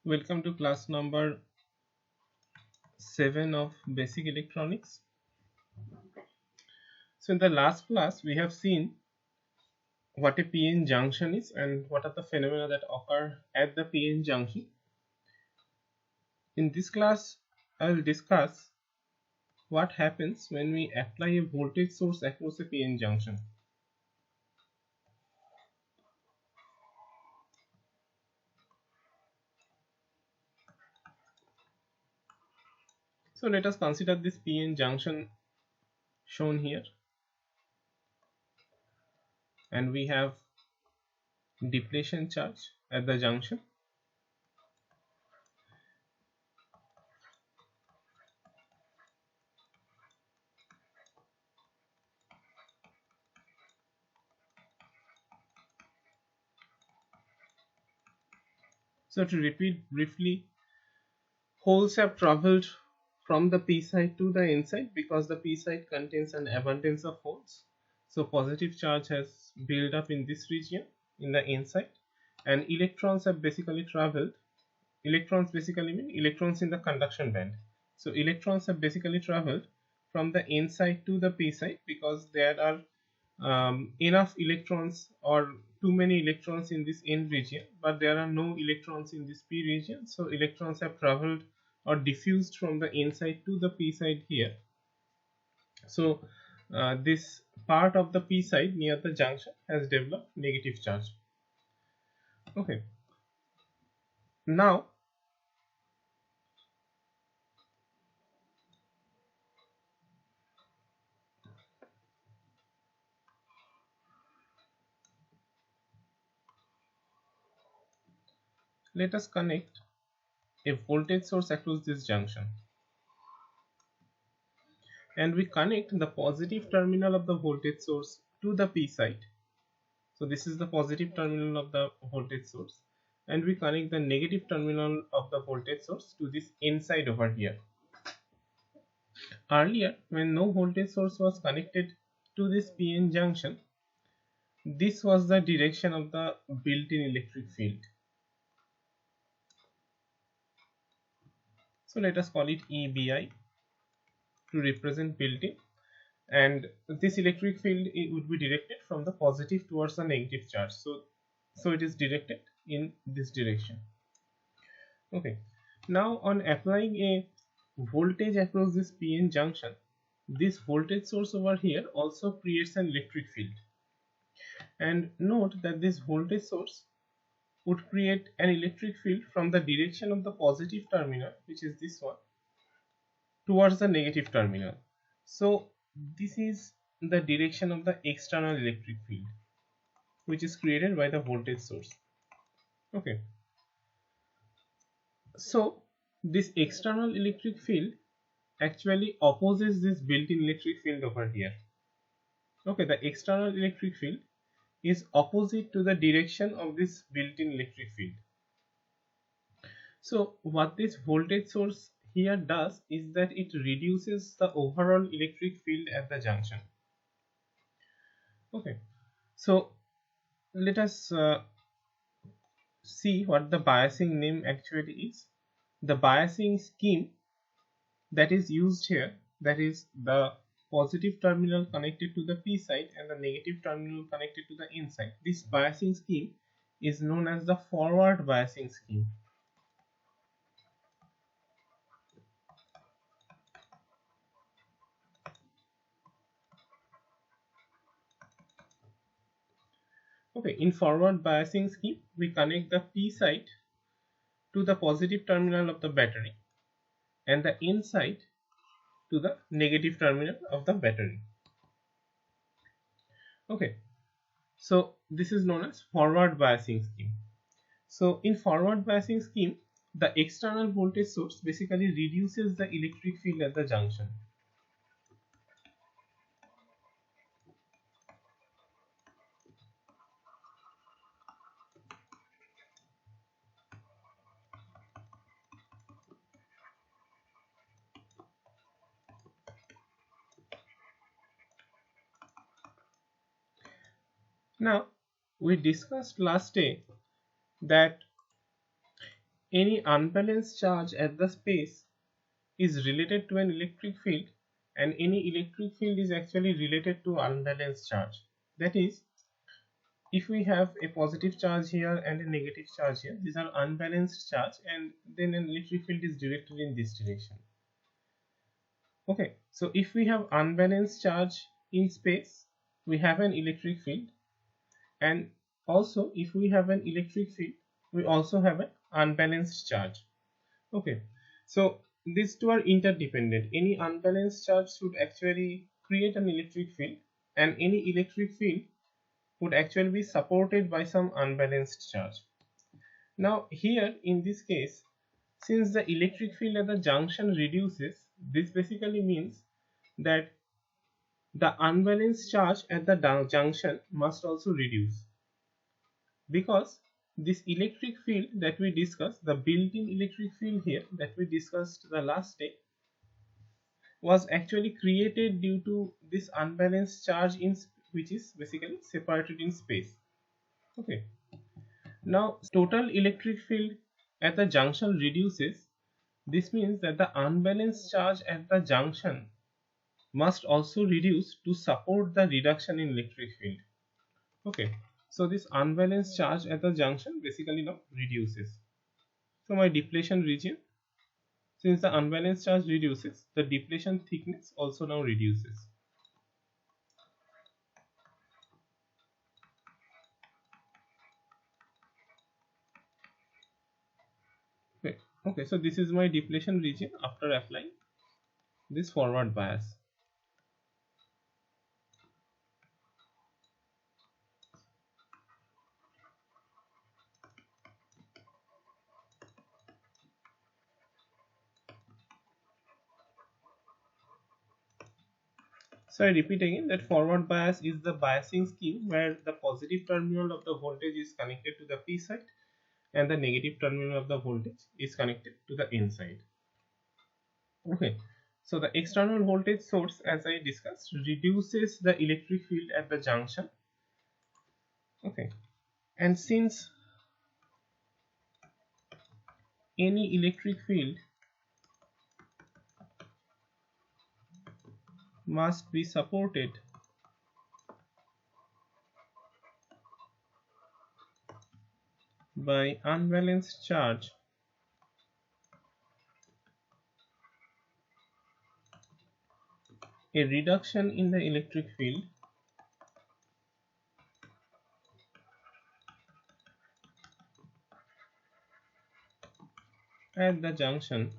Welcome to class number 7 of basic electronics. So in the last class we have seen what a PN junction is and what are the phenomena that occur at the PN junction. In this class I will discuss what happens when we apply a voltage source across a PN junction. So let us consider this PN junction shown here, and we have depletion charge at the junction. So to repeat briefly, holes have traveled from the p side to the n side because the p side contains an abundance of holes. So positive charge has built up in this region in the n side, and electrons have basically traveled. Electrons basically mean electrons in the conduction band. So electrons have basically traveled from the n side to the p side because there are enough electrons or too many electrons in this n region, but there are no electrons in this p region. So electrons have traveled or diffused from the n side to the p side here. So this part of the p side near the junction has developed negative charge. Okay, now let us connect a voltage source across this junction, and we connect the positive terminal of the voltage source to the p side. So this is the positive terminal of the voltage source, and we connect the negative terminal of the voltage source to this n side over here. Earlier, when no voltage source was connected to this PN junction, this was the direction of the built-in electric field. So let us call it EBI to represent built-in, and this electric field would be directed from the positive towards the negative charge. So it is directed in this direction. Okay, now on applying a voltage across this PN junction, this voltage source over here also creates an electric field. And note that this voltage source would create an electric field from the direction of the positive terminal, which is this one, towards the negative terminal. So this is the direction of the external electric field, which is created by the voltage source. Okay, so this external electric field actually opposes this built-in electric field over here. Okay, the external electric field is opposite to the direction of this built-in electric field. So what this voltage source here does is that it reduces the overall electric field at the junction. Okay, so let us see what the biasing name actually is. The biasing scheme that is used here, that is the positive terminal connected to the p side and the negative terminal connected to the n side. This biasing scheme is known as the forward biasing scheme. Okay, in forward biasing scheme, we connect the p side to the positive terminal of the battery and the n side to the negative terminal of the battery. Okay, so this is known as forward biasing scheme. So in forward biasing scheme, the external voltage source basically reduces the electric field at the junction. Now we discussed last day that any unbalanced charge at the space is related to an electric field, and any electric field is actually related to unbalanced charge. That is, if we have a positive charge here and a negative charge here, these are unbalanced charge, and then an electric field is directed in this direction. Okay, so if we have unbalanced charge in space, we have an electric field, and also if we have an electric field, we also have an unbalanced charge. Okay, so these two are interdependent. Any unbalanced charge should actually create an electric field, and any electric field would actually be supported by some unbalanced charge. Now here in this case, since the electric field at the junction reduces, this basically means that the unbalanced charge at the junction must also reduce, because this electric field that we discussed, the built-in electric field here that we discussed the last day, was actually created due to this unbalanced charge in which is basically separated in space. Okay, now total electric field at the junction reduces. This means that the unbalanced charge at the junction must also reduce to support the reduction in electric field. Okay, so this unbalanced charge at the junction basically now reduces. So my depletion region, since the unbalanced charge reduces, the depletion thickness also now reduces. Okay, so this is my depletion region after applying this forward bias. So I repeat again that forward bias is the biasing scheme where the positive terminal of the voltage is connected to the P side and the negative terminal of the voltage is connected to the N side. Okay, so the external voltage source, as I discussed, reduces the electric field at the junction. Okay, and since any electric field must be supported by unbalanced charge, a reduction in the electric field at the junction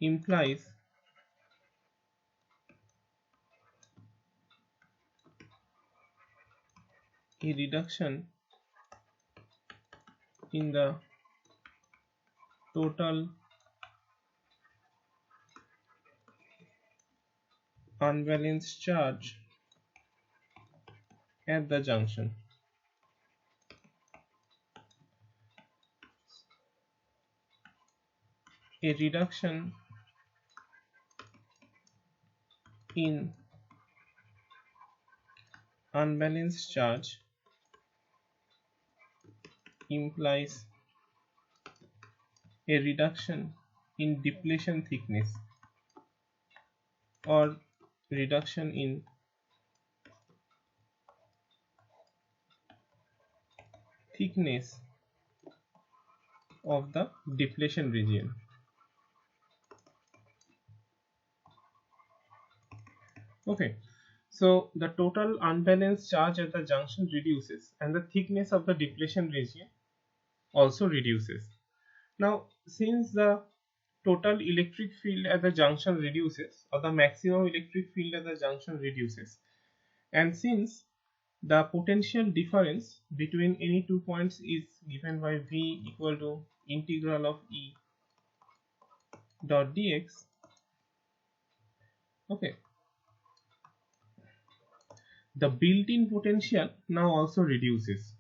implies a reduction in the total unbalanced charge at the junction. A reduction in unbalanced charge implies a reduction in depletion thickness or reduction in thickness of the depletion region. Okay, so the total unbalanced charge at the junction reduces and the thickness of the depletion region also reduces. Now, since the total electric field at the junction reduces, or the maximum electric field at the junction reduces, and since the potential difference between any 2 points is given by V equal to integral of E dot dx, okay, the built-in potential now also reduces,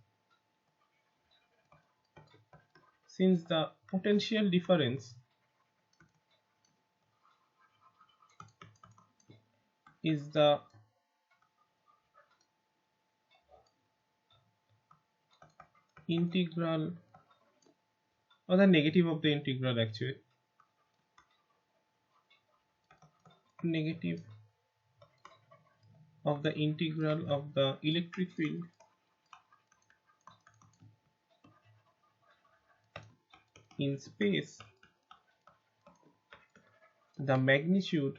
since the potential difference is the integral, or the negative of the integral actually, negative of the integral of the electric field in space, the magnitude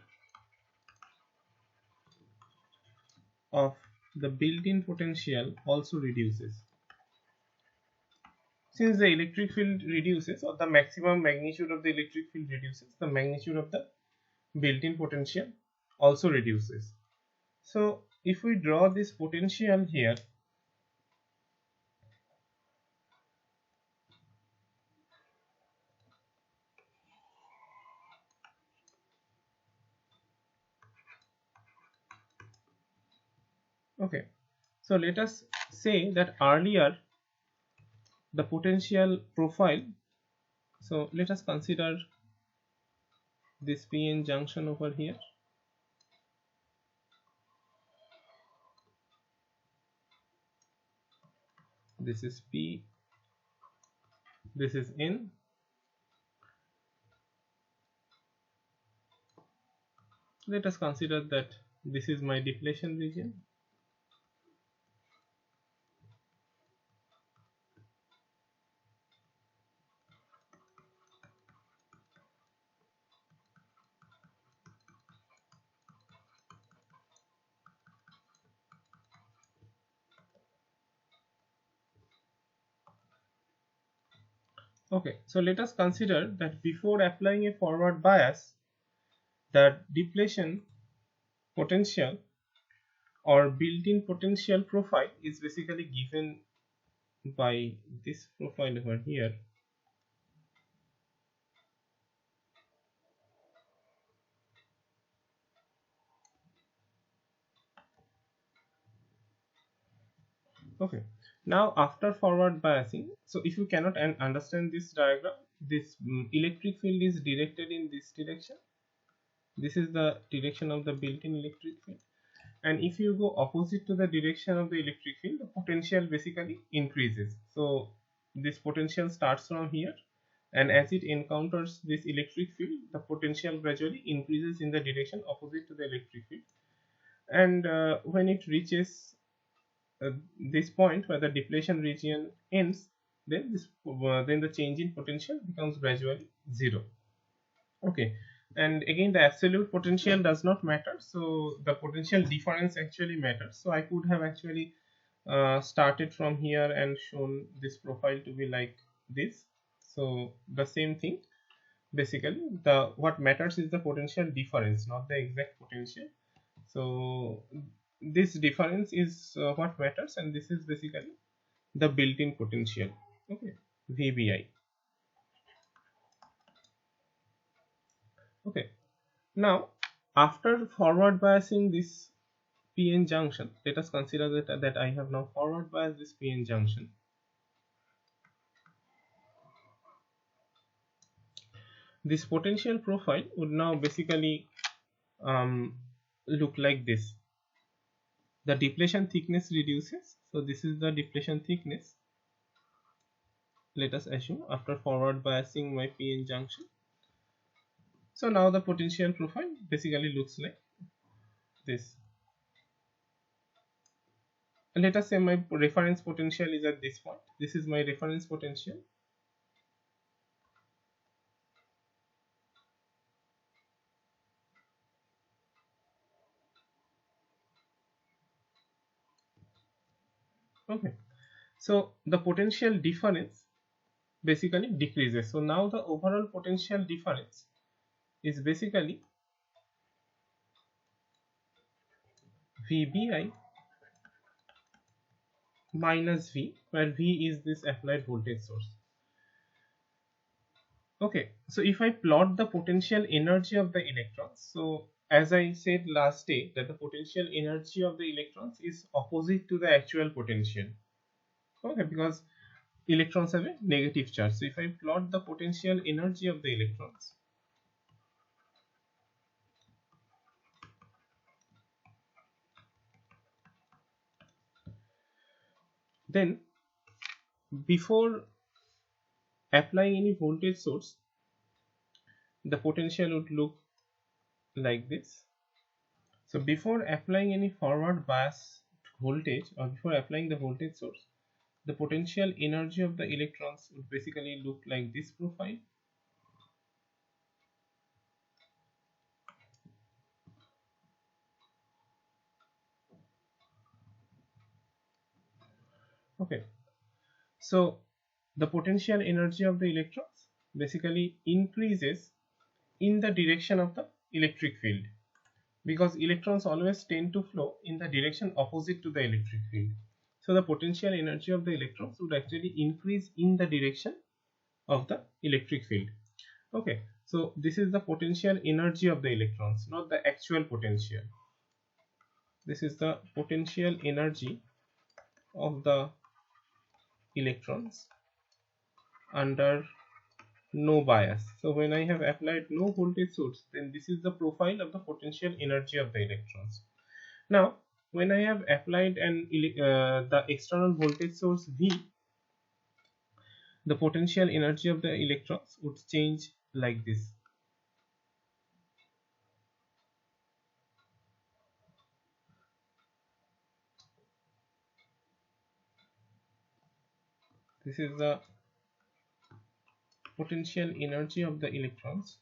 of the built-in potential also reduces. Since the electric field reduces, or the maximum magnitude of the electric field reduces, the magnitude of the built-in potential also reduces. So if we draw this potential here, okay, so let us say that earlier the potential profile, so let us consider this PN junction over here. This is P, this is N. Let us consider that this is my depletion region. Okay, so let us consider that before applying a forward bias, the depletion potential or built-in potential profile is basically given by this profile over here. Okay, now after forward biasing, so if you cannot understand this diagram, this electric field is directed in this direction. This is the direction of the built-in electric field, and if you go opposite to the direction of the electric field, the potential basically increases. So this potential starts from here, and as it encounters this electric field, the potential gradually increases in the direction opposite to the electric field, and when it reaches this point where the depletion region ends, then then the change in potential becomes gradually zero. Okay, and again the absolute potential does not matter, so the potential difference actually matters. So I could have actually started from here and shown this profile to be like this. So the same thing, basically the what matters is the potential difference, not the exact potential. So this difference is what matters, and this is basically the built-in potential, okay, VBI. Okay, now after forward biasing this PN junction, let us consider that I have now forward biased this PN junction. This potential profile would now basically look like this. The depletion thickness reduces, so this is the depletion thickness, let us assume, after forward biasing my PN junction. So now the potential profile basically looks like this. And let us say my reference potential is at this point. This is my reference potential. Okay, so the potential difference basically decreases. So now the overall potential difference is basically VBI minus V, where V is this applied voltage source. Okay, so if I plot the potential energy of the electrons, so as I said last day that the potential energy of the electrons is opposite to the actual potential. Okay, because electrons have a negative charge. So if I plot the potential energy of the electrons, then before applying any voltage source, the potential would look like this. So before applying any forward bias voltage, or before applying the voltage source, the potential energy of the electrons would basically look like this profile. Okay, so the potential energy of the electrons basically increases in the direction of the electric field, because electrons always tend to flow in the direction opposite to the electric field. So the potential energy of the electrons would actually increase in the direction of the electric field. Okay, so this is the potential energy of the electrons, not the actual potential. This is the potential energy of the electrons under no bias. So when I have applied no voltage source, then this is the profile of the potential energy of the electrons. Now when I have applied the external voltage source V, the potential energy of the electrons would change like this. This is the potential energy of the electrons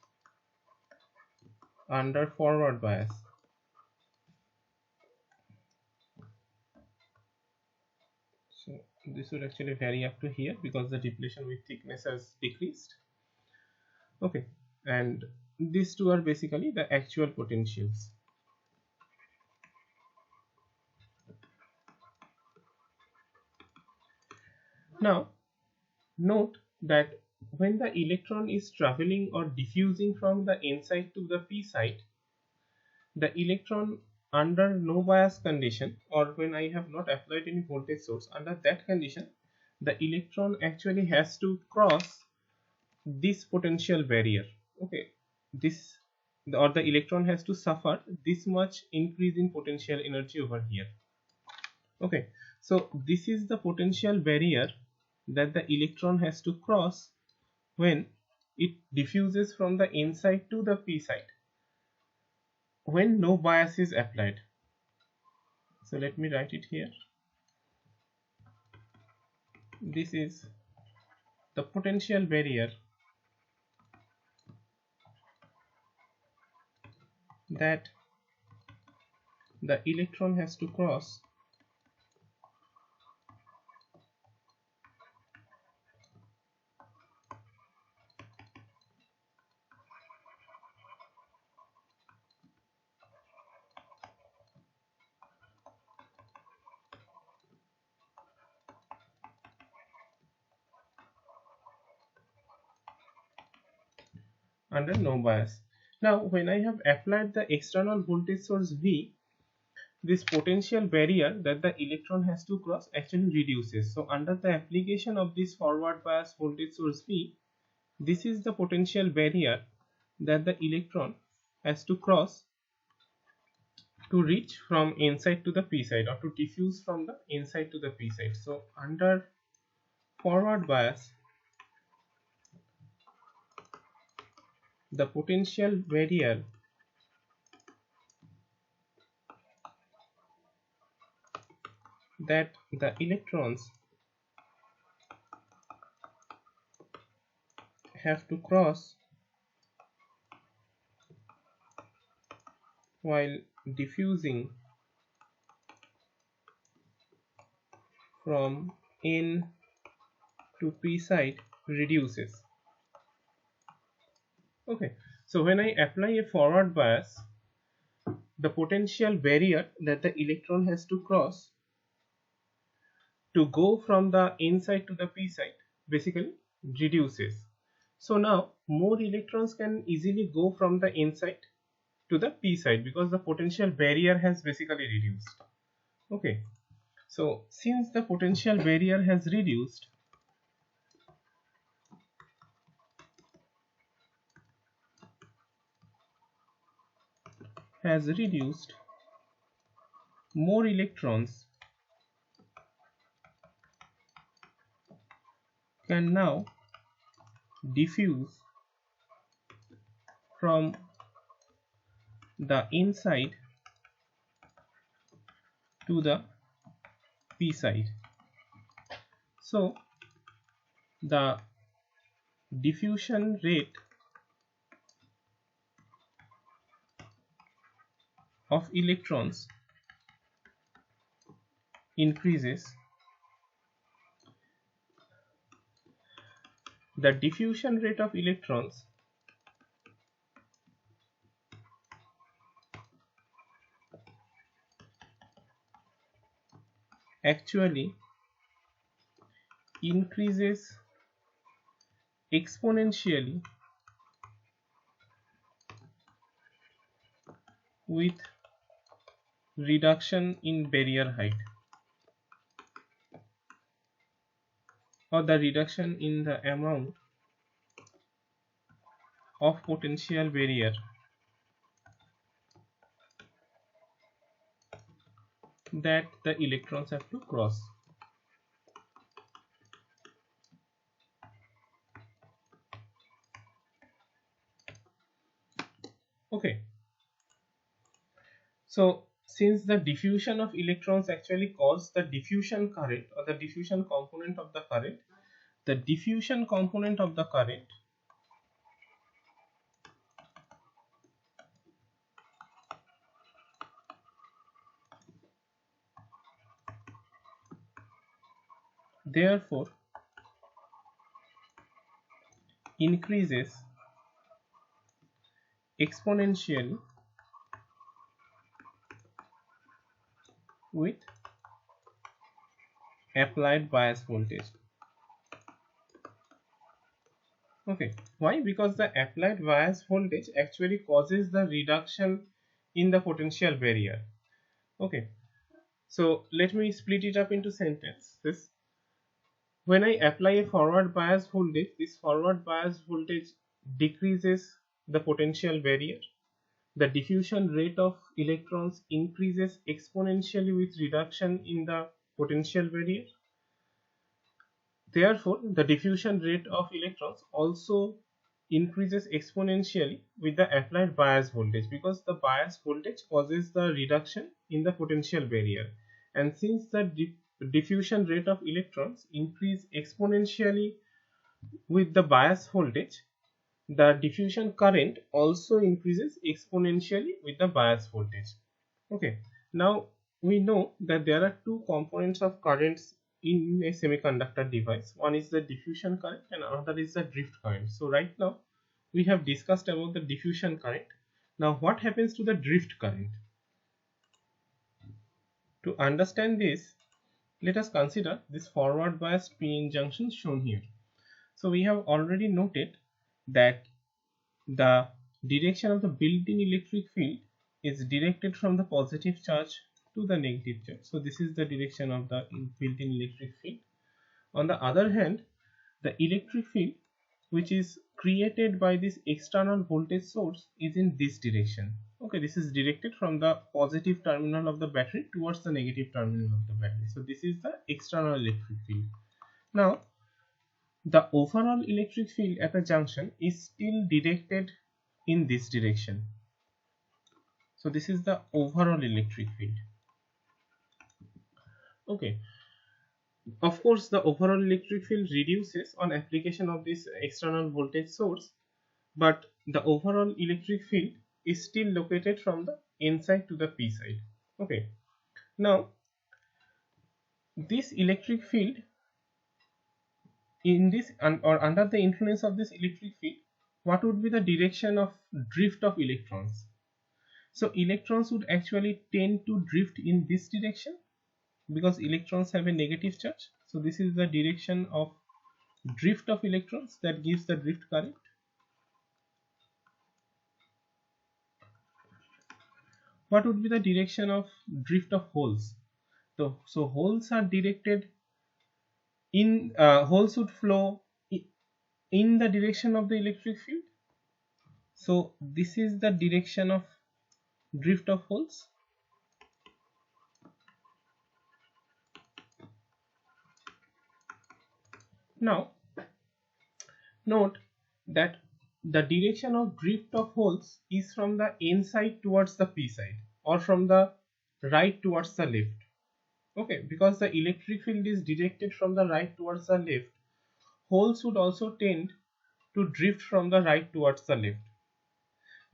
under forward bias. So this would actually vary up to here because the depletion with thickness has decreased. Okay, and these two are basically the actual potentials. Now note that when the electron is traveling or diffusing from the n side to the p side, the electron under no bias condition, or when I have not applied any voltage source, under that condition the electron actually has to cross this potential barrier. Okay, this, or the electron has to suffer this much increase in potential energy over here. Okay, so this is the potential barrier that the electron has to cross when it diffuses from the n side to the p side when no bias is applied. So let me write it here. This is the potential barrier that the electron has to cross under no bias. Now when I have applied the external voltage source V, this potential barrier that the electron has to cross actually reduces. So under the application of this forward bias voltage source V, this is the potential barrier that the electron has to cross to reach from n side to the p side, or to diffuse from the n side to the p side. So under forward bias, the potential barrier that the electrons have to cross while diffusing from n to p side reduces. Okay, so when I apply a forward bias, the potential barrier that the electron has to cross to go from the n side to the p side basically reduces. So now more electrons can easily go from the n side to the p side because the potential barrier has basically reduced. Okay, so since the potential barrier has reduced, more electrons, more electrons can easily go from the n side to the p side. Okay, so now more electrons can easily go from the n side to the p side because the potential barrier has basically reduced. Okay, so since the potential barrier has reduced, more electrons can now diffuse from the inside to the p side. So the diffusion rate of electrons increases. The diffusion rate of electrons actually increases exponentially with reduction in barrier height, or the reduction in the amount of potential barrier that the electrons have to cross. Okay, so since the diffusion of electrons actually cause the diffusion current, or the diffusion component of the current, the diffusion component of the current therefore increases exponentially with applied bias voltage. Okay, why? Because the applied bias voltage actually causes the reduction in the potential barrier. Okay, so let me split it up into sentences. When I apply a forward bias voltage, this forward bias voltage decreases the potential barrier. The diffusion rate of electrons increases exponentially with reduction in the potential barrier. Therefore, the diffusion rate of electrons also increases exponentially with the applied bias voltage, because the bias voltage causes the reduction in the potential barrier. And since the diffusion rate of electrons increase exponentially with the bias voltage, the diffusion current also increases exponentially with the bias voltage. Okay, now we know that there are two components of currents in a semiconductor device. One is the diffusion current and another is the drift current. So right now we have discussed about the diffusion current. Now what happens to the drift current? To understand this, let us consider this forward biased PN junction shown here. So we have already noted that the direction of the built-in electric field is directed from the positive charge to the negative charge. So this is the direction of the built-in electric field. On the other hand, the electric field which is created by this external voltage source is in this direction. Okay, this is directed from the positive terminal of the battery towards the negative terminal of the battery. So this is the external electric field. Now the overall electric field at the junction is still directed in this direction. So this is the overall electric field. Okay, of course the overall electric field reduces on application of this external voltage source, but the overall electric field is still located from the N side to the P side. Okay, now this electric field, in this or under the influence of this electric field, what would be the direction of drift of electrons? So electrons would actually tend to drift in this direction because electrons have a negative charge. So this is the direction of drift of electrons that gives the drift current. What would be the direction of drift of holes? So holes are directed in holes would flow in the direction of the electric field. So this is the direction of drift of holes. Now Note that the direction of drift of holes is from the n side towards the p side or from the right towards the left. Okay, because the electric field is directed from the right towards the left, holes would also tend to drift from the right towards the left.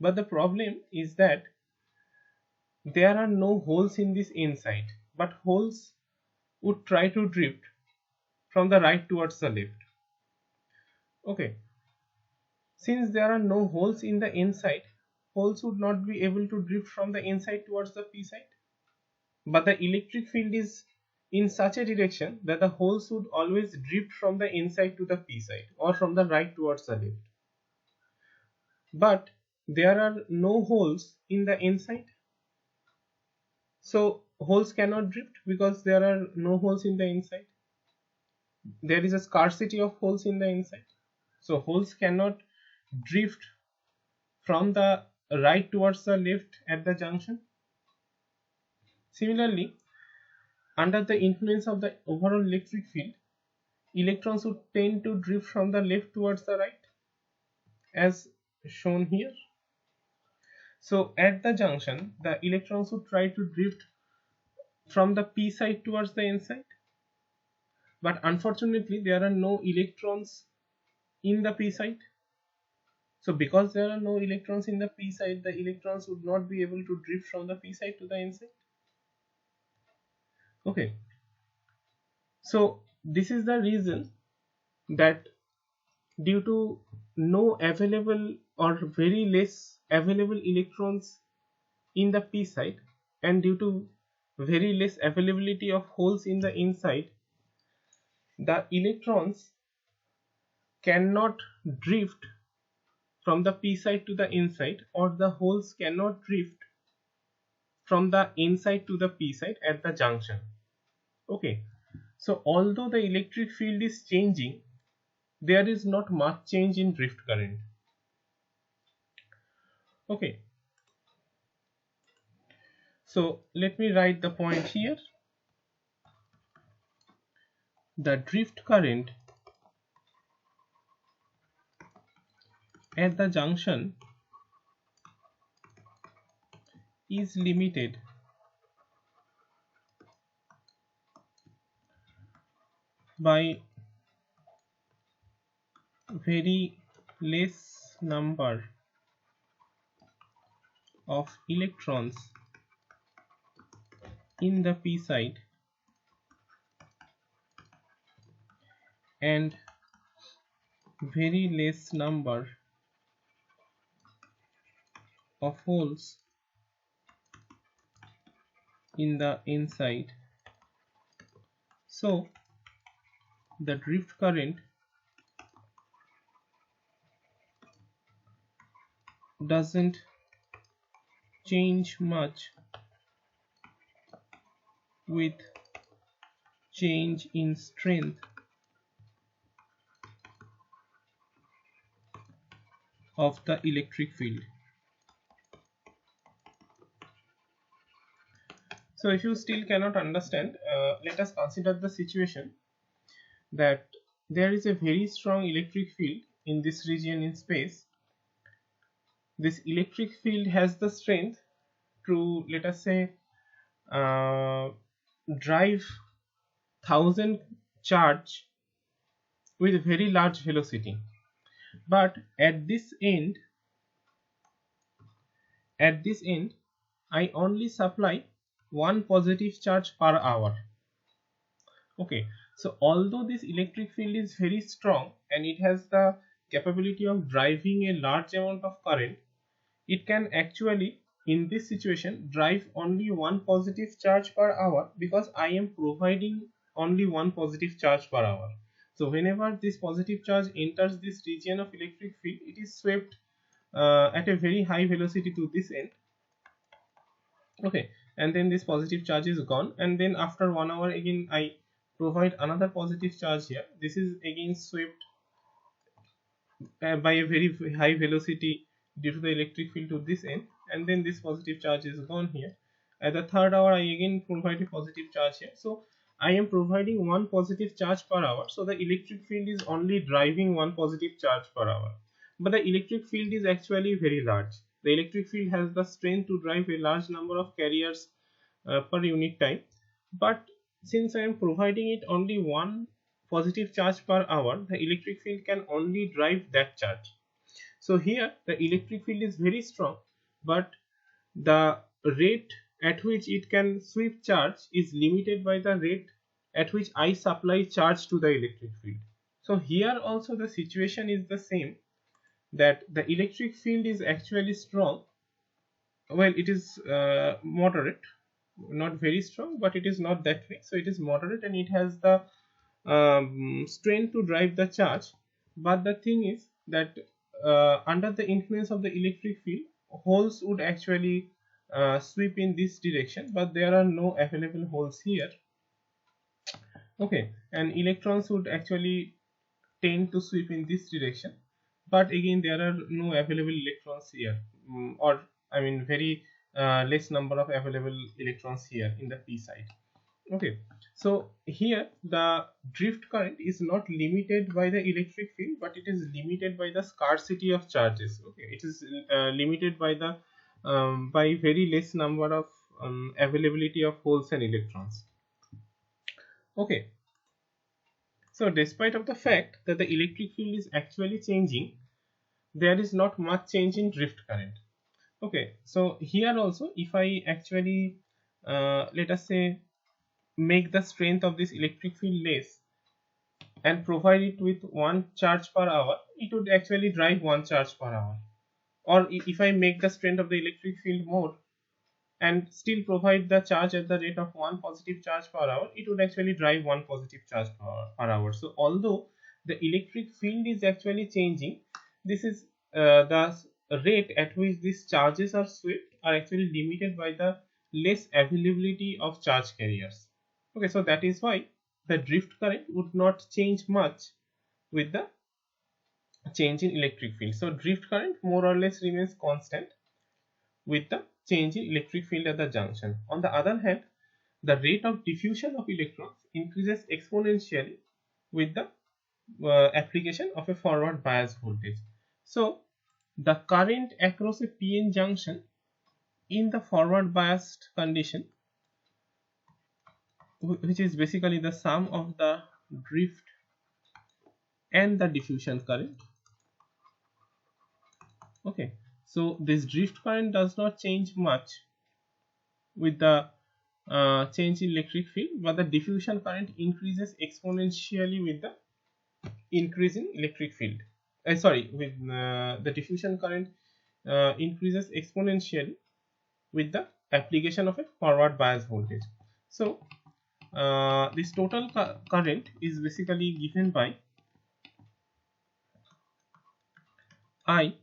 But the problem is that there are no holes in this n side, but holes would try to drift from the right towards the left. Okay, since there are no holes in the n side, holes would not be able to drift from the n side towards the p side. But the electric field is in such a direction that the holes would always drift from the n side to the p side or from the right towards the left. But there are no holes in the n side, so holes cannot drift because there are no holes in the inside. There is a scarcity of holes in the inside, so holes cannot drift from the right towards the left at the junction. Similarly, under the influence of the overall electric field, electrons would tend to drift from the left towards the right, as shown here. So at the junction, the electrons would try to drift from the p side towards the n side, but unfortunately there are no electrons in the p side. So because there are no electrons in the p side, the electrons would not be able to drift from the p side to the n side. Okay, so this is the reason that due to no available or very less available electrons in the p side, and due to very less availability of holes in the inside, the electrons cannot drift from the p side to the inside, or the holes cannot drift from the inside to the p side at the junction. Okay, so although the electric field is changing, there is not much change in drift current. Okay, so let me write the point here. The drift current at the junction is limited by very less number of electrons in the p side and very less number of holes in the inside. So the drift current doesn't change much with change in strength of the electric field. So if you still cannot understand, let us consider the situation that there is a very strong electric field in this region in space. This electric field has the strength to, let us say, drive 1000 charge with a very large velocity, but at this end I only supply one positive charge per hour. Okay, so although this electric field is very strong and it has the capability of driving a large amount of current, it can actually in this situation drive only one positive charge per hour, because I am providing only one positive charge per hour. So whenever this positive charge enters this region of electric field, it is swept at a very high velocity to this end. Okay, and then this positive charge is gone, and then after 1 hour again I provide another positive charge here. This is again swept by a very high velocity due to the electric field to this end, and then this positive charge is gone here. At the third hour I again provide a positive charge here. So I am providing one positive charge per hour, so the electric field is only driving one positive charge per hour. But the electric field is actually very large. The electric field has the strength to drive a large number of carriers per unit time. But since I am providing it only one positive charge per hour, the electric field can only drive that charge. So here the electric field is very strong, but the rate at which it can sweep charge is limited by the rate at which I supply charge to the electric field. So here also the situation is the same, that the electric field is actually strong. Well, it is moderate, not very strong, but it is not that weak. So it is moderate and it has the strength to drive the charge. But the thing is that under the influence of the electric field, holes would actually sweep in this direction, but there are no available holes here. Okay, and electrons would actually tend to sweep in this direction, but again there are no available electrons here, or I mean very less number of available electrons here in the p side. Okay, so here the drift current is not limited by the electric field, but it is limited by the scarcity of charges. Okay, it is limited by the by very less number of availability of holes and electrons. Okay, so despite of the fact that the electric field is actually changing, there is not much change in drift current. Okay, so here also if I actually let us say make the strength of this electric field less and provide it with one charge per hour, it would actually drive one charge per hour. Or if I make the strength of the electric field more and still provide the charge at the rate of one positive charge per hour, it would actually drive one positive charge per hour. So although the electric field is actually changing, this is the rate at which these charges are swept are actually limited by the less availability of charge carriers. Okay, so that is why the drift current would not change much with the change in electric field. So drift current more or less remains constant with the change in electric field at the junction. On the other hand, the rate of diffusion of electrons increases exponentially with the application of a forward bias voltage. So the current across a PN junction in the forward biased condition, which is basically the sum of the drift and the diffusion current. Okay, so this drift current does not change much with the change in electric field, but the diffusion current increases exponentially with the increase in electric field. With the diffusion current increases exponentially with the application of a forward bias voltage. So this total current is basically given by I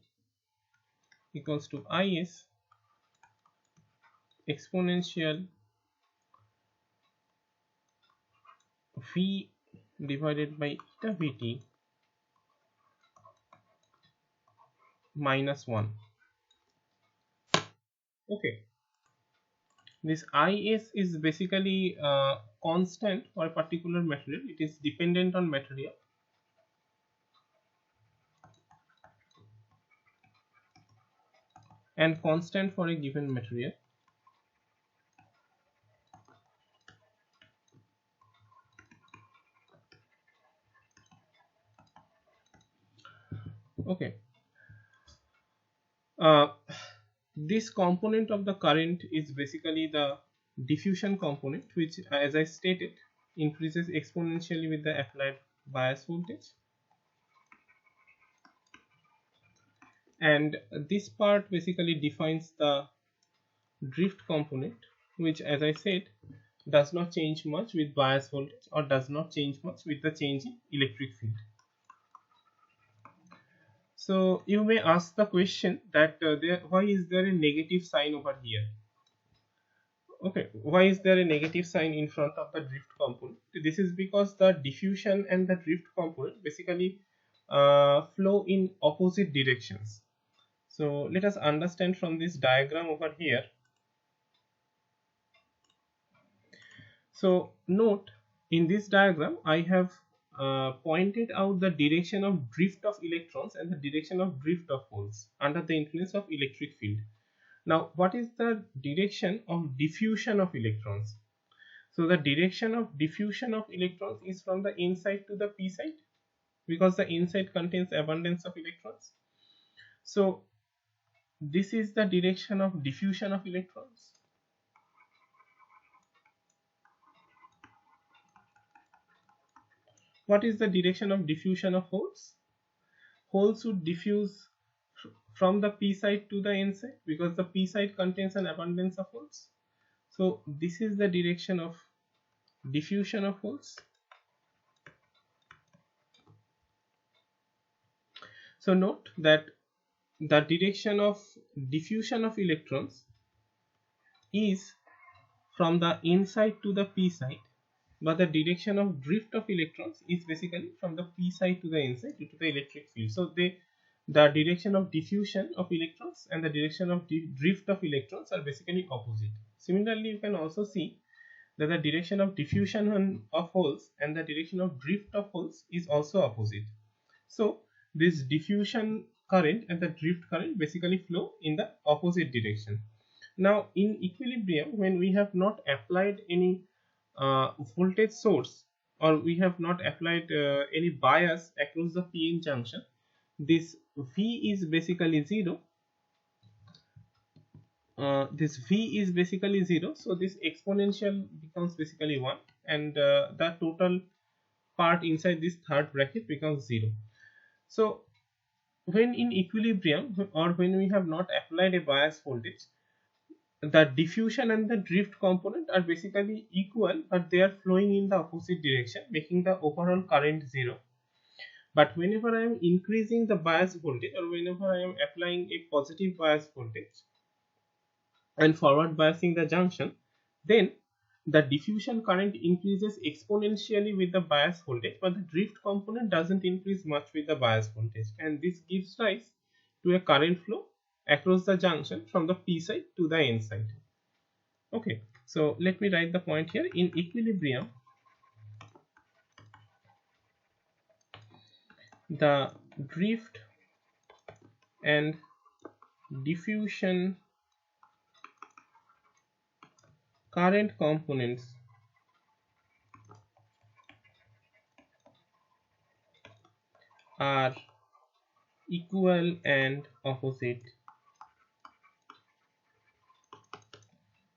equals to Is exponential V divided by eta Vt minus 1. Okay, this Is is basically constant for a particular material. It is dependent on material. And constant for a given material. Okay. This component of the current is basically the diffusion component, which, as I stated, increases exponentially with the applied bias voltage. And this part basically defines the drift component, which, as I said, does not change much with bias voltage or does not change much with the change in electric field. So you may ask the question that why is there a negative sign over here? Okay, why is there a negative sign in front of the drift component? This is because the diffusion and the drift component basically flow in opposite directions. So let us understand from this diagram over here. So note In this diagram, I have pointed out the direction of drift of electrons and the direction of drift of holes under the influence of electric field. Now, what is the direction of diffusion of electrons? So, the direction of diffusion of electrons is from the n side to the p side, because the n side contains abundance of electrons. So, this is the direction of diffusion of electrons. What is the direction of diffusion of holes? Holes would diffuse from the p side to the n side, because the p side contains an abundance of holes. So this is the direction of diffusion of holes. So note that the direction of diffusion of electrons is from the n side to the p side, but the direction of drift of electrons is basically from the p side to the n side due to the electric field. So the direction of diffusion of electrons and the direction of drift of electrons are basically opposite. Similarly, you can also see that the direction of diffusion of holes and the direction of drift of holes is also opposite. So this diffusion current and the drift current basically flow in the opposite direction. Now in equilibrium, when we have not applied any voltage source, or we have not applied any bias across the PN junction, this V is basically 0. This V is basically 0, so this exponential becomes basically 1, and the total part inside this third bracket becomes 0. So when in equilibrium, or when we have not applied a bias voltage, the diffusion and the drift component are basically equal, but they are flowing in the opposite direction, making the overall current 0. But whenever I am increasing the bias voltage, or whenever I am applying a positive bias voltage and forward biasing the junction, then the diffusion current increases exponentially with the bias voltage, but the drift component doesn't increase much with the bias voltage, and this gives rise to a current flow across the junction from the p side to the n side. Okay, so let me write the point here. In equilibrium, the drift and diffusion current components are equal and opposite.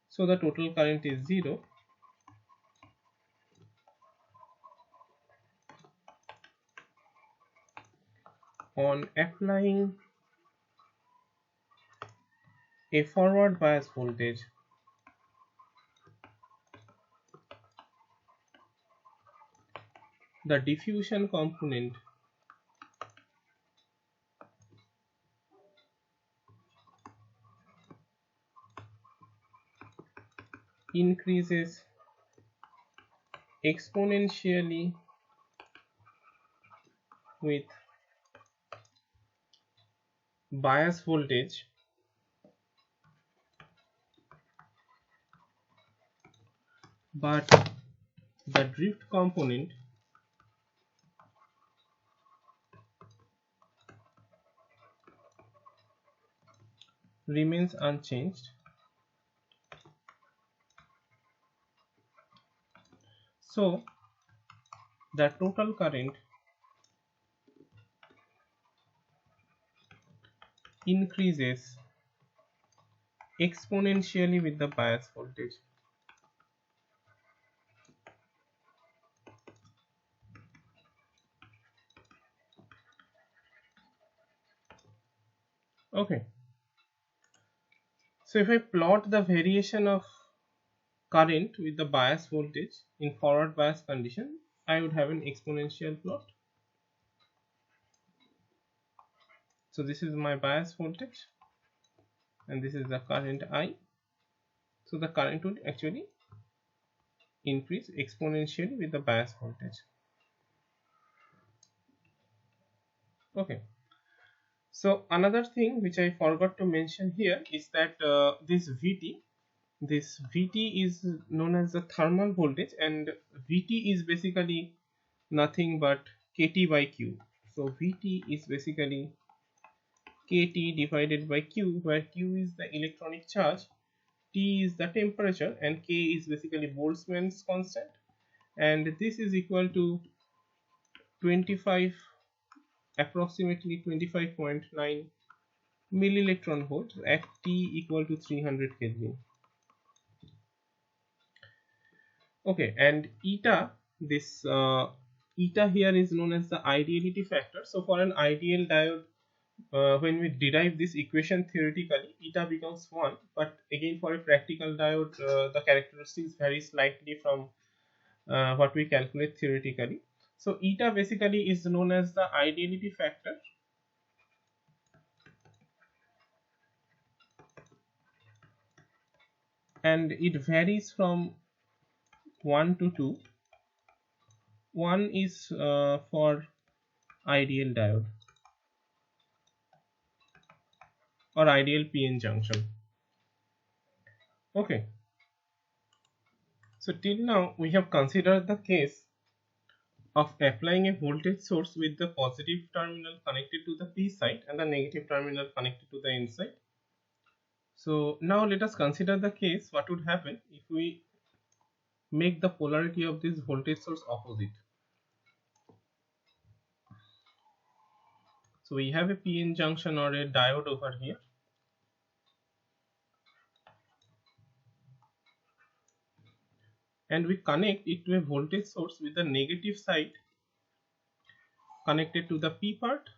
So the total current is 0. On applying a forward bias voltage, the diffusion component increases exponentially with bias voltage, but the drift component remains unchanged. So the total current increases exponentially with the bias voltage. Okay, so if I plot the variation of current with the bias voltage in forward bias condition, I would have an exponential plot. So this is my bias voltage and this is the current I. So the current would actually increase exponentially with the bias voltage. Okay, so another thing which I forgot to mention here is that this Vt, this Vt is known as the thermal voltage, and Vt is basically nothing but Kt by Q. So Vt is basically Kt divided by Q, where Q is the electronic charge, T is the temperature, and K is basically Boltzmann's constant, and this is equal to 25, approximately 25.9 millielectron volt at T equal to 300 Kelvin. Okay, and eta, this eta here is known as the ideality factor. So for an ideal diode, when we derive this equation theoretically, eta becomes 1, but again for a practical diode, the characteristics vary slightly from what we calculate theoretically. So eta basically is known as the ideality factor, and it varies from 1 to 2. 1 is for ideal diode or ideal PN junction. Okay, so till now we have considered the case of applying a voltage source with the positive terminal connected to the P side and the negative terminal connected to the N side. So now let us consider the case what would happen if we make the polarity of this voltage source opposite. So we have a PN junction or a diode over here, and we connect it to a voltage source with the negative side connected to the P part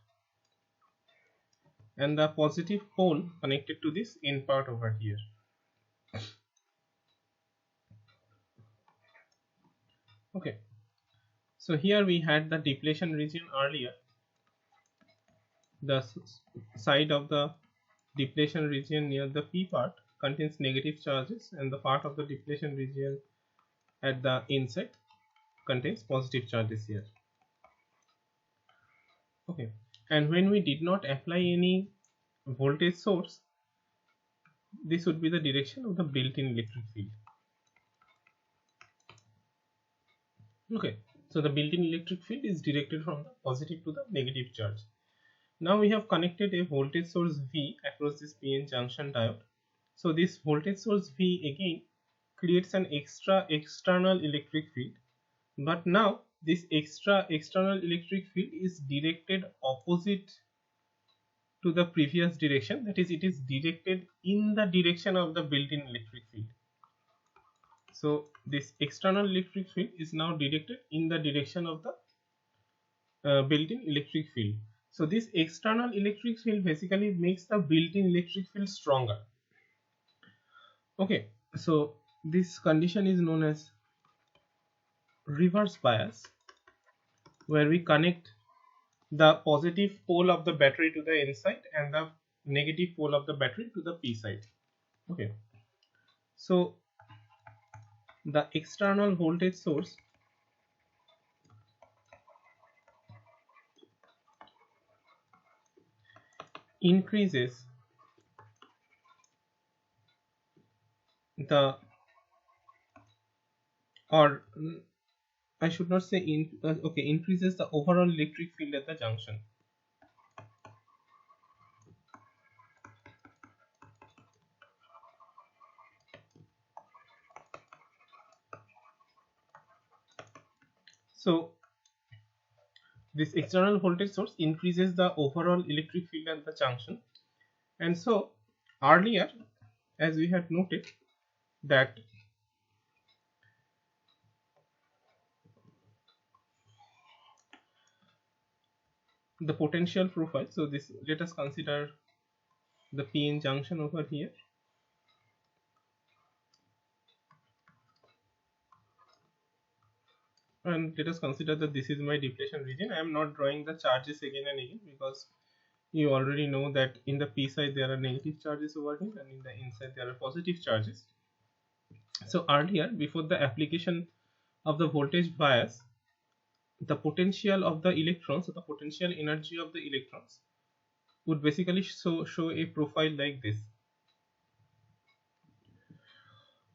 and the positive pole connected to this N part over here. Okay, so here we had the depletion region earlier. The side of the depletion region near the P part contains negative charges, and the part of the depletion region at the inside contains positive charges here. Okay, and when we did not apply any voltage source, this would be the direction of the built-in electric field. Okay, so the built-in electric field is directed from the positive to the negative charge. Now we have connected a voltage source V across this PN junction diode. So this voltage source V again creates an extra external electric field, but now this extra external electric field is directed opposite to the previous direction, that is, it is directed in the direction of the built-in electric field. So this external electric field is now directed in the direction of the built-in electric field. So this external electric field basically makes the built-in electric field stronger. Okay, so this condition is known as reverse bias, where we connect the positive pole of the battery to the N side and the negative pole of the battery to the P side. Okay, so the external voltage source increases the, or I should not say increases the overall electric field at the junction. So this external voltage source increases the overall electric field at the junction, and so earlier, as we had noted, that the potential profile, so this, let us consider the PN junction over here, and let us consider that this is my depletion region. I am not drawing the charges again and again because you already know that in the P side there are negative charges over here and in the N side there are positive charges. So earlier, before the application of the voltage bias, the potential of the electrons, so the potential energy of the electrons, would basically show a profile like this.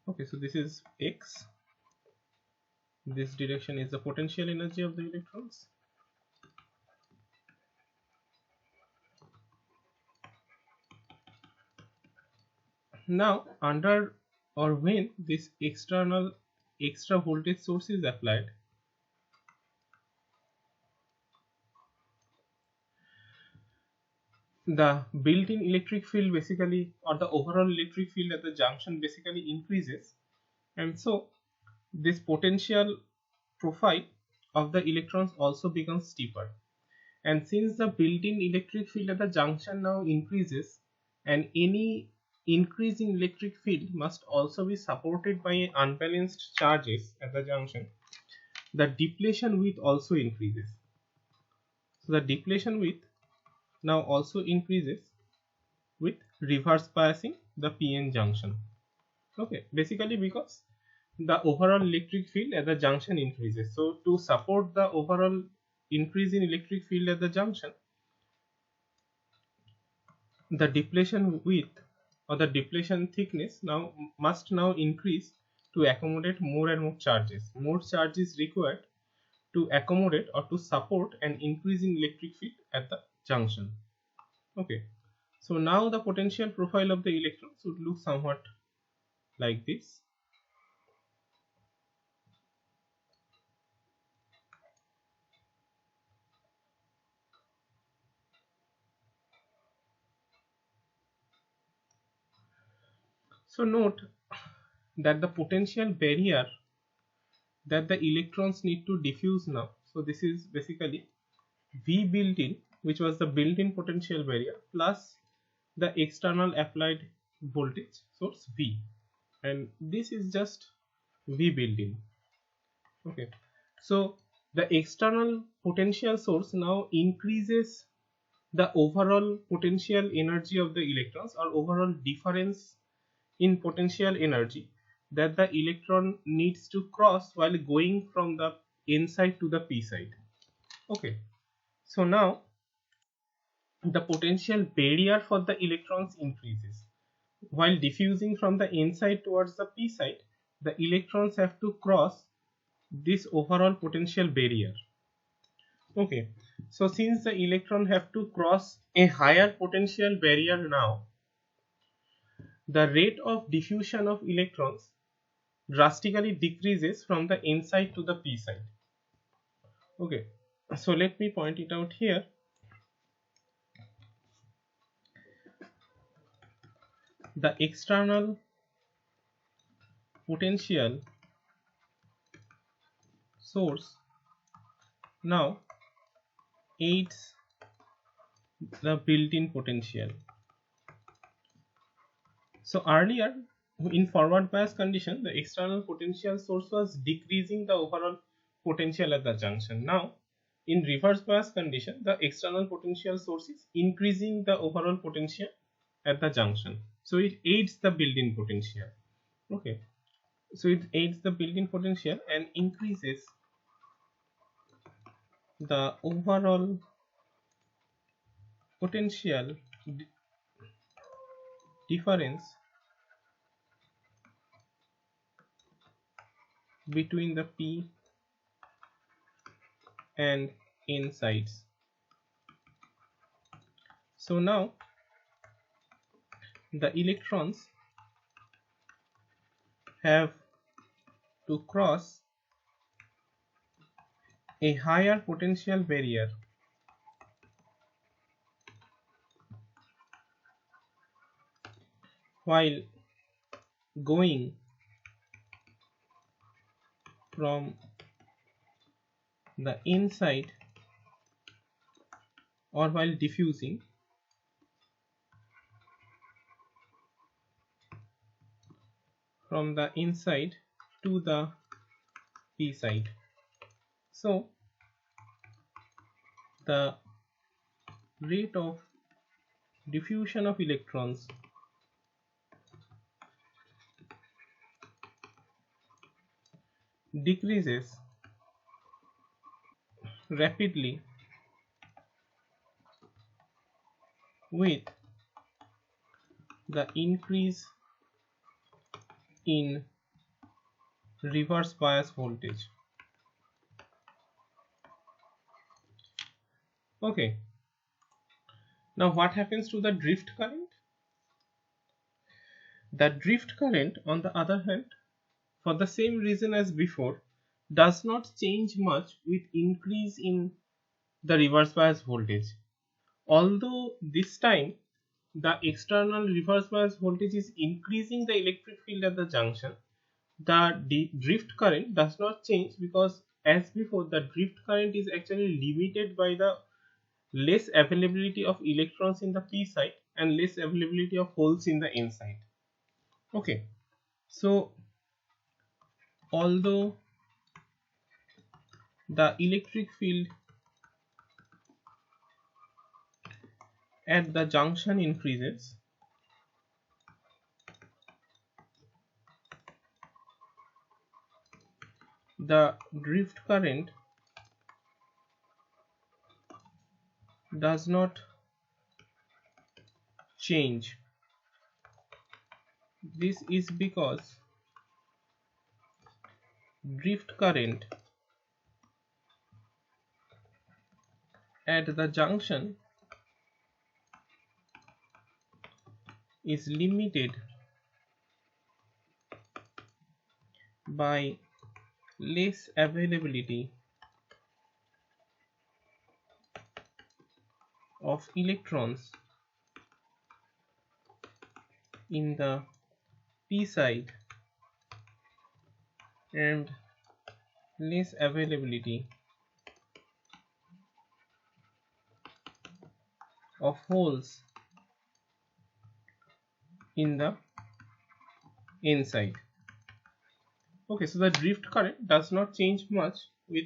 Okay, so this is x. This direction is the potential energy of the electrons. Now, under or when this extra voltage source is applied, the built-in electric field basically, or the overall electric field at the junction basically increases, and so this potential profile of the electrons also becomes steeper. And since the built-in electric field at the junction now increases, and any increase in electric field must also be supported by unbalanced charges at the junction, the depletion width also increases. So the depletion width now also increases with reverse biasing the PN junction. Okay, basically because the overall electric field at the junction increases. So to support the overall increase in electric field at the junction, the depletion width or the depletion thickness must now increase to accommodate more and more charges. More charge is required to accommodate or to support an increase in electric field at the junction. Okay, so now the potential profile of the electrons would look somewhat like this. So note that the potential barrier that the electrons need to diffuse now, so this is basically V built in, which was the built-in potential barrier, plus the external applied voltage source V, and this is just V built in. Okay, so the external potential source now increases the overall potential energy of the electrons, or overall difference in potential energy that the electron needs to cross while going from the N side to the P side. Okay, so now the potential barrier for the electrons increases. While diffusing from the N side towards the P side, the electrons have to cross this overall potential barrier. Okay, so since the electron have to cross a higher potential barrier now, the rate of diffusion of electrons drastically decreases from the N side to the P side. Okay, so let me point it out here. The external potential source now aids the built-in potential. So earlier in forward bias condition, the external potential source was decreasing the overall potential at the junction. Now in reverse bias condition, the external potential source is increasing the overall potential at the junction. So it aids the built-in potential. Okay, so it aids the built-in potential and increases the overall potential difference between the P and N sides. So now the electrons have to cross a higher potential barrier while going from the inside, or while diffusing from the inside to the P side. So the rate of diffusion of electrons decreases rapidly with the increase in reverse bias voltage. Okay, now what happens to the drift current? The drift current, on the other hand, for the same reason as before, does not change much with increase in the reverse bias voltage. Although this time the external reverse bias voltage is increasing the electric field at the junction, the drift current does not change, because as before the drift current is actually limited by the less availability of electrons in the p side and less availability of holes in the n side. Okay, so although the electric field at the junction increases, the drift current does not change. This is because drift current at the junction is limited by less availability of electrons in the p side and less availability of holes in the n side. Okay, so the drift current does not change much with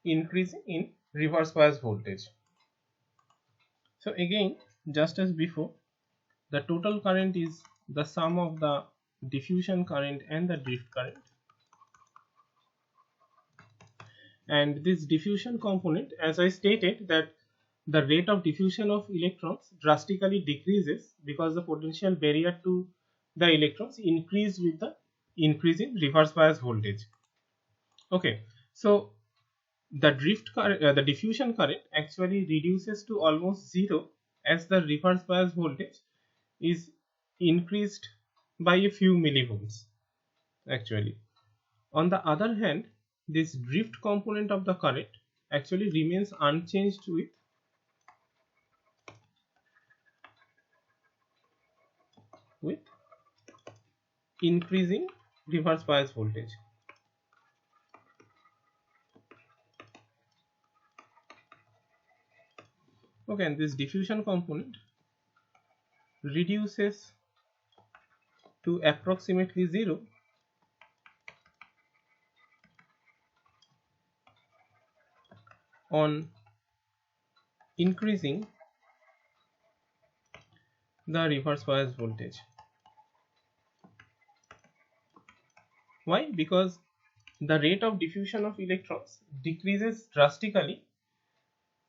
increasing in reverse bias voltage. So again, just as before, the total current is the sum of the diffusion current and the drift current, and this diffusion component, as I stated, that the rate of diffusion of electrons drastically decreases because the potential barrier to the electrons increase with the increase in reverse bias voltage. Okay, so the the diffusion current actually reduces to almost zero as the reverse bias voltage is increased by a few millivolts actually. On the other hand, this drift component of the current actually remains unchanged with increasing reverse bias voltage. Okay, and this diffusion component reduces to approximately zero on increasing the reverse bias voltage. Why? Because the rate of diffusion of electrons decreases drastically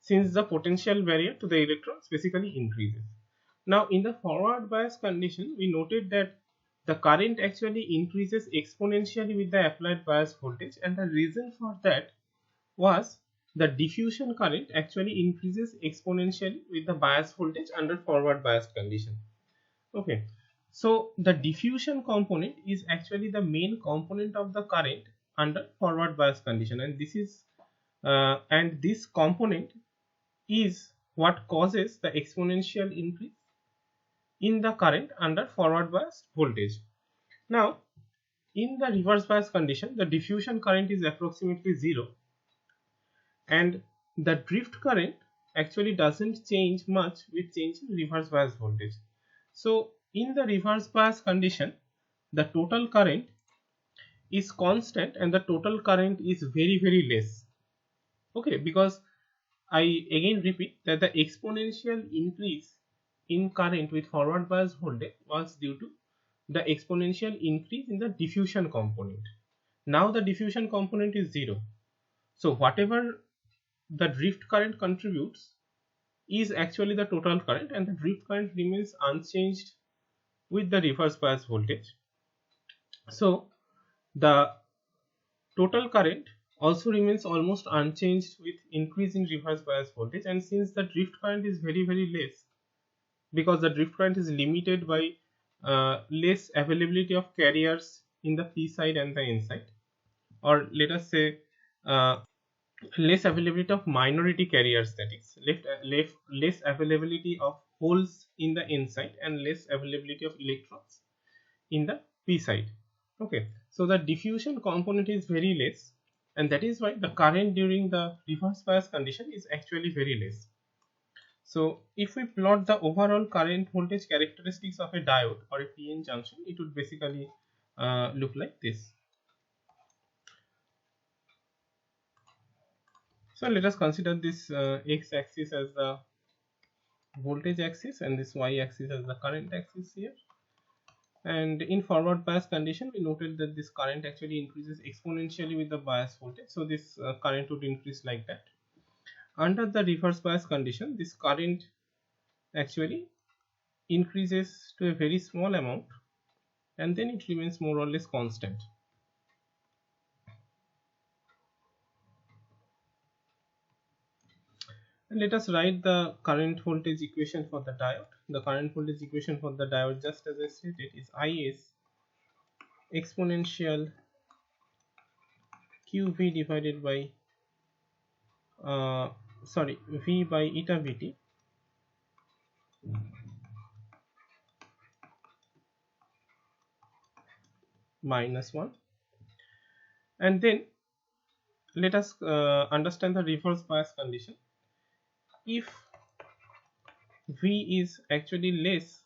since the potential barrier to the electrons basically increases. Now in the forward bias condition, we noted that the current actually increases exponentially with the applied bias voltage, and the reason for that was the diffusion current actually increases exponentially with the bias voltage under forward bias condition. Okay, so the diffusion component is actually the main component of the current under forward bias condition, and this component is what causes the exponential increase in the current under forward bias voltage. Now in the reverse bias condition, the diffusion current is approximately zero, and the drift current actually doesn't change much with change in reverse bias voltage. So in the reverse bias condition, the total current is constant and the total current is very less. Okay, because I again repeat that the exponential increase in current with forward bias voltage was due to the exponential increase in the diffusion component. Now the diffusion component is zero, so whatever the drift current contributes is actually the total current, and the drift current remains unchanged with the reverse bias voltage. So the total current also remains almost unchanged with increase in reverse bias voltage, and since the drift current is very less, because the drift current is limited by less availability of carriers in the P side and the N side, or let us say uh, less availability of minority carriers, that is less availability of holes in the N side and less availability of electrons in the P side. Okay, so the diffusion component is very less, and that is why the current during the reverse bias condition is actually very less. So if we plot the overall current voltage characteristics of a diode or a PN junction, it would basically look like this. So let us consider this x-axis as the voltage axis and this y-axis as the current axis here. And in forward bias condition, we noted that this current actually increases exponentially with the bias voltage. So this current would increase like that. Under the reverse bias condition, this current actually increases to a very small amount and then it remains more or less constant. And let us write the current voltage equation for the diode. The current voltage equation for the diode, just as I stated, is Is exponential QV divided by V by eta Vt minus 1. And then let us understand the reverse bias condition. If V is actually less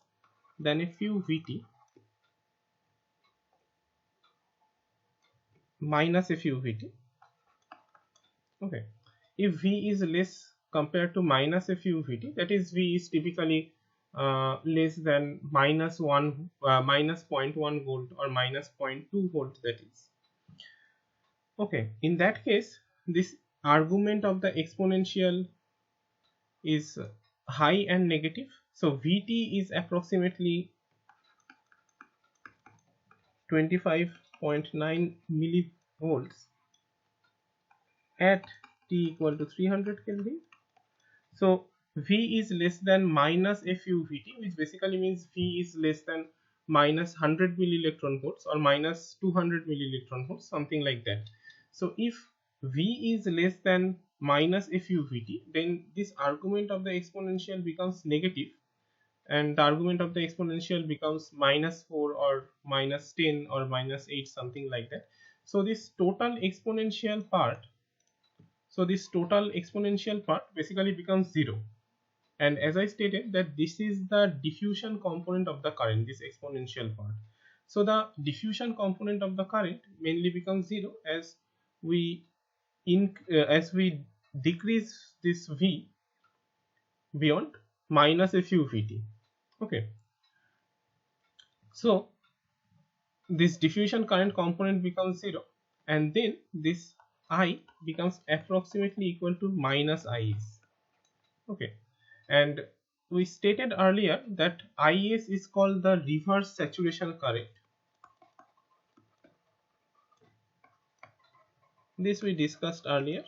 than a few Vt minus a few Vt, okay, if V is less compared to minus a few Vt, that is V is typically less than minus 0.1 volt or minus 0.2 volt, that is, okay, in that case this argument of the exponential is high and negative. So Vt is approximately 25.9 millivolts at T equal to 300 Kelvin. So V is less than minus a few Vt, which basically means V is less than minus 100 millielectron volts or minus 200 millielectron volts, something like that. So if V is less than minus a few Vt, then this argument of the exponential becomes negative and the argument of the exponential becomes minus 4 or minus 10 or minus 8, something like that. So this total exponential part basically becomes 0. And as I stated that this is the diffusion component of the current, this exponential part. So the diffusion component of the current mainly becomes 0 as we decrease this V beyond minus a few Vt. Okay, so this diffusion current component becomes 0 and then this I becomes approximately equal to minus Is. Okay, and we stated earlier that Is is called the reverse saturation current. This we discussed earlier,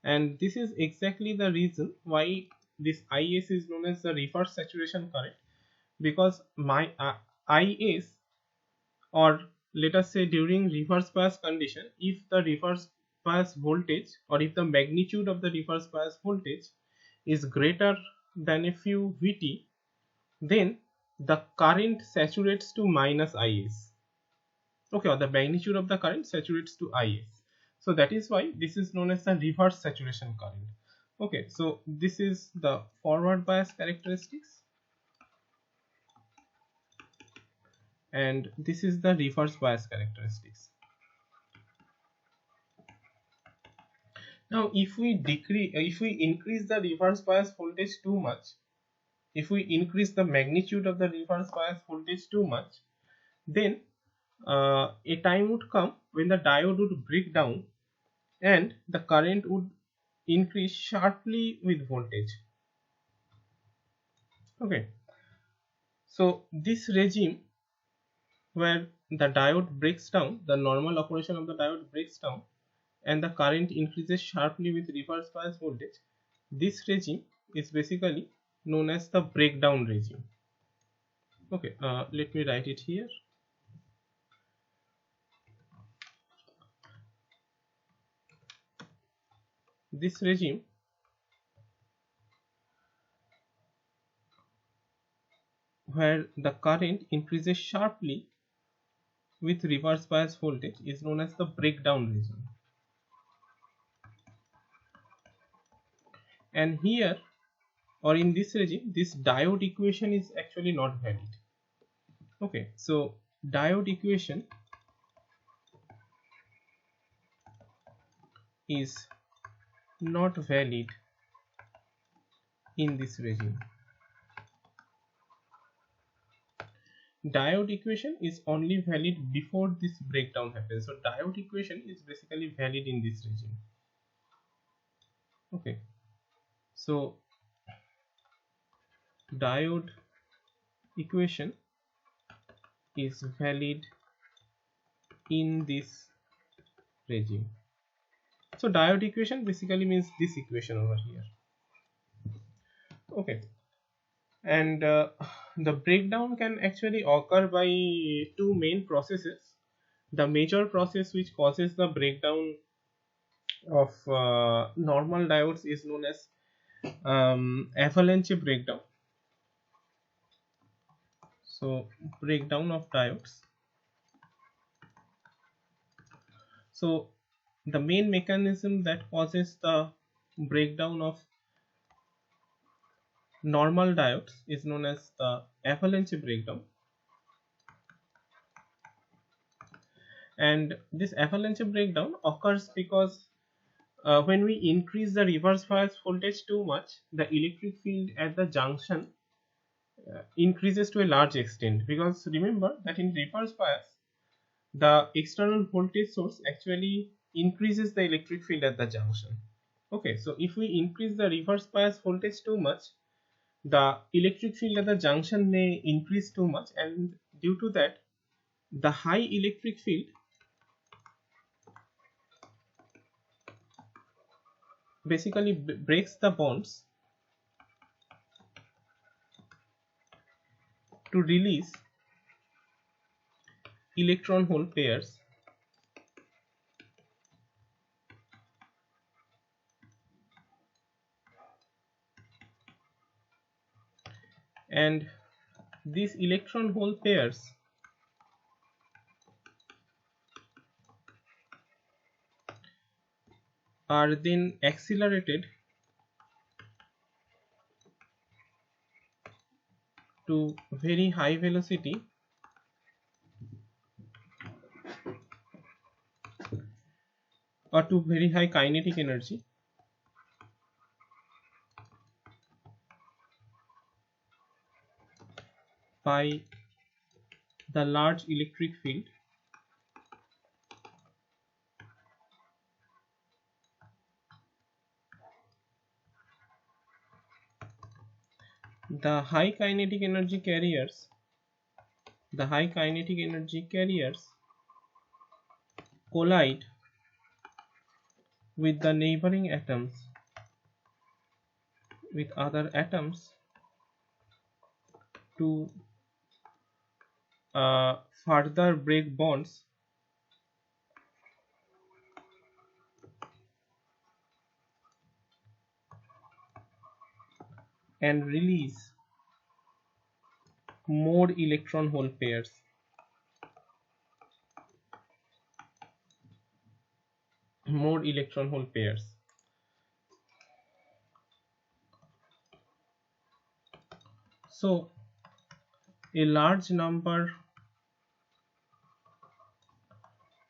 and this is exactly the reason why this Is is known as the reverse saturation current, because my Is, or let us say during reverse bias condition, if the reverse bias voltage or if the magnitude of the reverse bias voltage is greater than a few Vt, then the current saturates to minus Is. Okay, or the magnitude of the current saturates to Is. So that is why this is known as the reverse saturation current. Okay, so this is the forward bias characteristics and this is the reverse bias characteristics. Now if we increase the reverse bias voltage too much, if we increase the magnitude of the reverse bias voltage too much, then a time would come when the diode would break down and the current would increase sharply with voltage. Okay, so this regime where the diode breaks down, the normal operation of the diode breaks down, and the current increases sharply with reverse bias voltage, this regime is basically known as the breakdown regime. Okay, let me write it here. This regime where the current increases sharply with reverse bias voltage is known as the breakdown regime. And here, or in this regime, this diode equation is actually not valid. Okay, so diode equation is not valid in this regime. Diode equation is only valid before this breakdown happens. So diode equation is basically valid in this regime. Okay, so diode equation is valid in this regime. So diode equation basically means this equation over here. Okay, and the breakdown can actually occur by two main processes. The major process which causes the breakdown of normal diodes is known as avalanche breakdown. So breakdown of diodes. So the main mechanism that causes the breakdown of normal diodes is known as the avalanche breakdown. And this avalanche breakdown occurs because when we increase the reverse bias voltage too much, the electric field at the junction increases to a large extent. Because remember that in reverse bias, the external voltage source actually increases the electric field at the junction. Okay, so if we increase the reverse bias voltage too much, the electric field at the junction may increase too much, and due to that, the high electric field basically breaks the bonds to release electron hole pairs and these electron hole pairs are then accelerated to very high velocity or to very high kinetic energy by the large electric field the high kinetic energy carriers collide with the neighboring atoms with other atoms to further break bonds and release more electron hole pairs. So a large number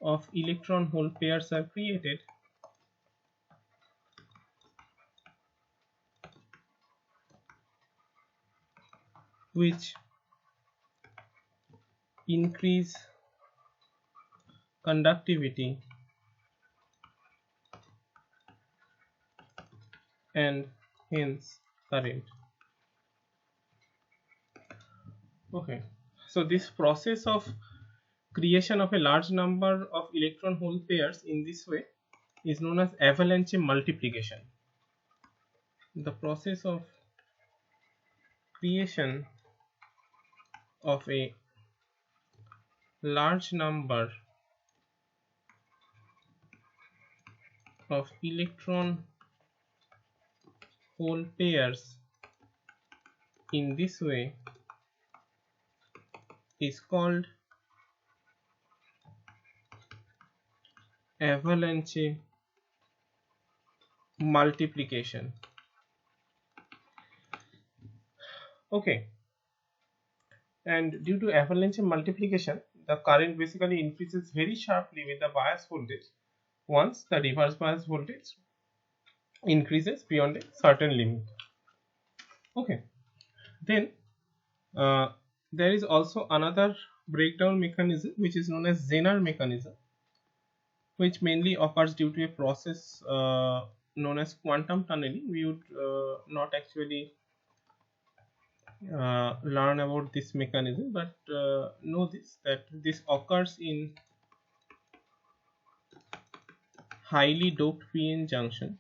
of electron hole pairs are created which increase conductivity and hence current. Okay, so this process of creation of a large number of electron hole pairs in this way is known as avalanche multiplication. The process of creation of a large number of electron hole pairs in this way is called avalanche multiplication. Okay, and due to avalanche multiplication, the current basically increases very sharply with the bias voltage once the reverse bias voltage increases beyond a certain limit. Okay, then there is also another breakdown mechanism which is known as Zener mechanism, which mainly occurs due to a process known as quantum tunneling. We would not actually learn about this mechanism, but know this, that this occurs in highly doped p-n junction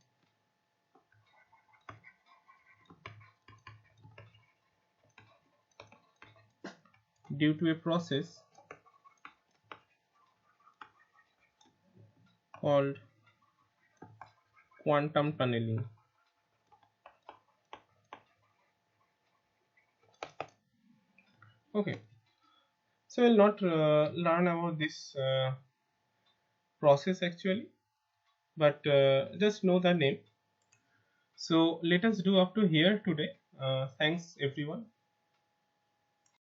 due to a process called quantum tunneling. Okay, so we'll not learn about this process actually, but just know the name. So let us do up to here today. Thanks everyone.